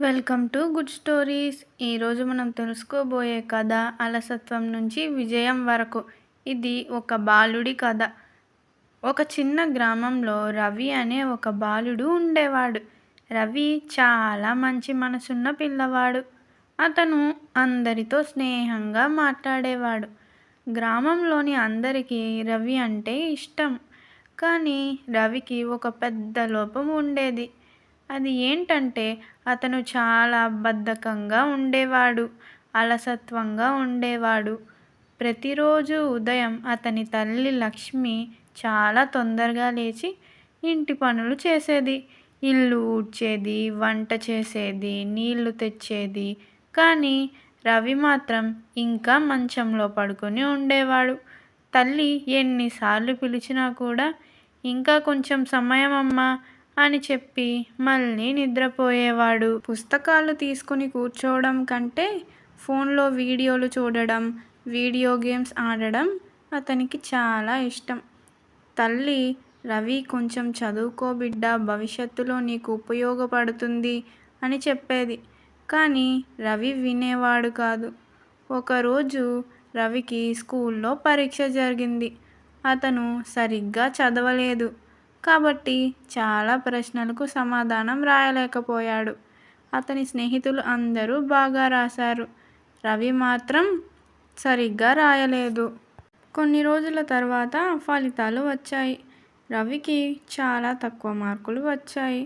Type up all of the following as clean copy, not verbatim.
Welcome to good stories. ఈరోజు మనం తెలుసుకోబోయే కథ అలసత్వం నుంచి విజయం వరకు. ఇది ఒక బాలుడి కథ. ఒక చిన్న గ్రామంలో రవి అనే ఒక బాలుడు ఉండేవాడు. రవి చాలా మంచి మనసున్న పిల్లవాడు. అతను అందరితో స్నేహంగా మాట్లాడేవాడు. గ్రామంలోని అందరికీ రవి అంటే ఇష్టం. కానీ రవికి ఒక పెద్ద లోపం ఉండేది. అది ఏంటంటే అతను చాలా బద్ధకంగా ఉండేవాడు, అలసత్వంగా ఉండేవాడు. ప్రతిరోజు ఉదయం అతని తల్లి లక్ష్మి చాలా తొందరగా లేచి ఇంటి పనులు చేసేది. ఇల్లు ఊడ్చేది, వంట చేసేది, నీళ్లు తెచ్చేది. కానీ రవి మాత్రం ఇంకా మంచంలో పడుకొని ఉండేవాడు. తల్లి ఎన్నిసార్లు పిలిచినా కూడా ఇంకా కొంచెం సమయం అమ్మా అని చెప్పి మళ్ళీ నిద్రపోయేవాడు. పుస్తకాలు తీసుకుని కూర్చోవడం కంటే ఫోన్లో వీడియోలు చూడడం, వీడియో గేమ్స్ ఆడడం అతనికి చాలా ఇష్టం. తల్లి రవి కొంచెం చదువుకో బిడ్డ, భవిష్యత్తులో నీకు ఉపయోగపడుతుంది అని చెప్పేది. కానీ రవి వినేవాడు కాదు. ఒకరోజు రవికి స్కూల్లో పరీక్ష జరిగింది. అతను సరిగ్గా చదవలేదు కాబట్టి చాలా ప్రశ్నలకు సమాధానం రాయలేకపోయాడు. అతని స్నేహితులు అందరూ బాగా రాశారు. రవి మాత్రం సరిగ్గా రాయలేదు. కొన్ని రోజుల తర్వాత ఫలితాలు వచ్చాయి. రవికి చాలా తక్కువ మార్కులు వచ్చాయి.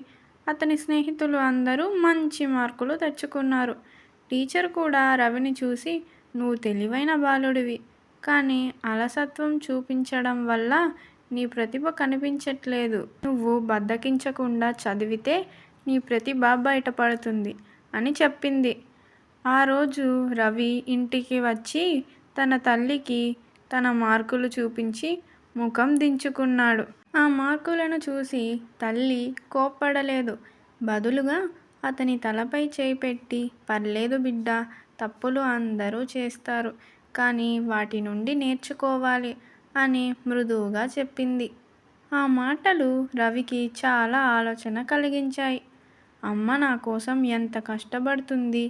అతని స్నేహితులు అందరూ మంచి మార్కులు తెచ్చుకున్నారు. టీచర్ కూడా రవిని చూసి, నువ్వు తెలివైన బాలుడివి, కానీ అలసత్వం చూపించడం వల్ల నీ ప్రతిభ కనిపించట్లేదు. నువ్వు బద్దకించకుండా చదివితే నీ ప్రతిభ బయటపడుతుంది అని చెప్పింది. ఆ రోజు రవి ఇంటికి వచ్చి తన తల్లికి తన మార్కులు చూపించి ముఖం దించుకున్నాడు. ఆ మార్కులను చూసి తల్లి కోప్పడలేదు. బదులుగా అతని తలపై చేయి పెట్టి, పర్లేదు బిడ్డ, తప్పులు అందరూ చేస్తారు, కానీ వాటి నుండి నేర్చుకోవాలి అని మృదువుగా చెప్పింది. ఆ మాటలు రవికి చాలా ఆలోచన కలిగించాయి. అమ్మ నా కోసం ఎంత కష్టపడుతుంది,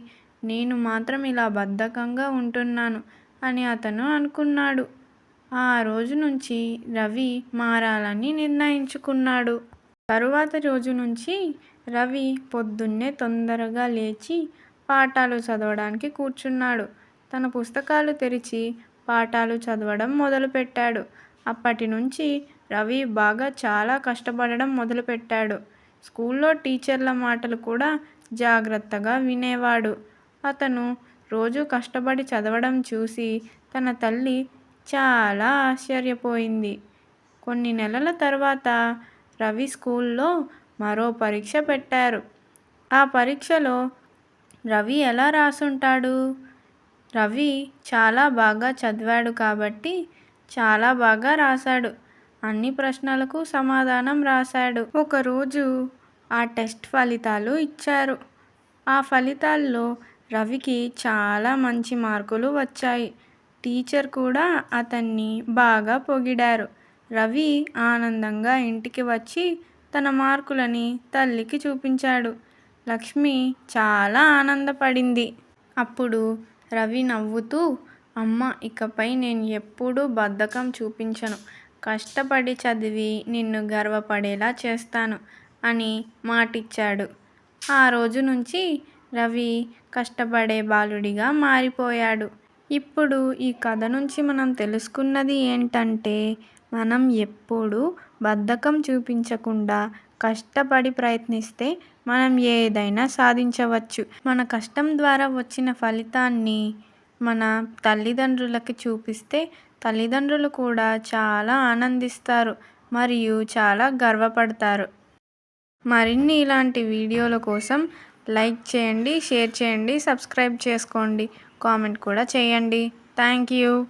నేను మాత్రం ఇలా బద్ధకంగా ఉంటున్నాను అని అతను అనుకున్నాడు. ఆ రోజు నుంచి రవి మారాలని నిర్ణయించుకున్నాడు. తరువాత రోజు నుంచి రవి పొద్దున్నే తొందరగా లేచి పాఠాలు చదవడానికి కూర్చున్నాడు. తన పుస్తకాలు తెరిచి పాఠాలు చదవడం మొదలుపెట్టాడు. అప్పటి నుంచి రవి చాలా కష్టపడడం మొదలుపెట్టాడు. స్కూల్లో టీచర్ల మాటలు కూడా జాగ్రత్తగా వినేవాడు. అతను రోజు కష్టపడి చదవడం చూసి తన తల్లి చాలా ఆశ్చర్యపోయింది. కొన్ని నెలల తర్వాత రవి స్కూల్లో మరో పరీక్ష పెట్టారు. ఆ పరీక్షలో రవి ఎలా రాసుంటాడు? రవి చాలా బాగా చదివాడు కాబట్టి చాలా బాగా రాశాడు. అన్ని ప్రశ్నలకు సమాధానం రాశాడు. ఒకరోజు ఆ టెస్ట్ ఫలితాలు ఇచ్చారు. ఆ ఫలితాల్లో రవికి చాలా మంచి మార్కులు వచ్చాయి. టీచర్ కూడా అతన్ని బాగా పొగిడారు. రవి ఆనందంగా ఇంటికి వచ్చి తన మార్కులని తల్లికి చూపించాడు. లక్ష్మి చాలా ఆనందపడింది. అప్పుడు రవి నవ్వుతూ, అమ్మ, ఇకపై నేను ఎప్పుడూ బద్ధకం చూపించను, కష్టపడి చదివి నిన్ను గర్వపడేలా చేస్తాను అని మాటిచ్చాడు. ఆ రోజు నుంచి రవి కష్టపడే బాలుడిగా మారిపోయాడు. ఇప్పుడు ఈ కథ నుంచి మనం తెలుసుకున్నది ఏంటంటే, మనం ఎప్పుడూ బద్ధకం చూపించకుండా కష్టపడి ప్రయత్నిస్తే మనం ఏదైనా సాధించవచ్చు. మన కష్టం ద్వారా వచ్చిన ఫలితాన్ని మన తల్లిదండ్రులకి చూపిస్తే తల్లిదండ్రులు కూడా చాలా ఆనందిస్తారు మరియు చాలా గర్వపడతారు. మరిన్ని ఇలాంటి వీడియోల కోసం లైక్ చేయండి, షేర్ చేయండి, సబ్స్క్రైబ్ చేసుకోండి, కామెంట్ కూడా చేయండి. Thank you.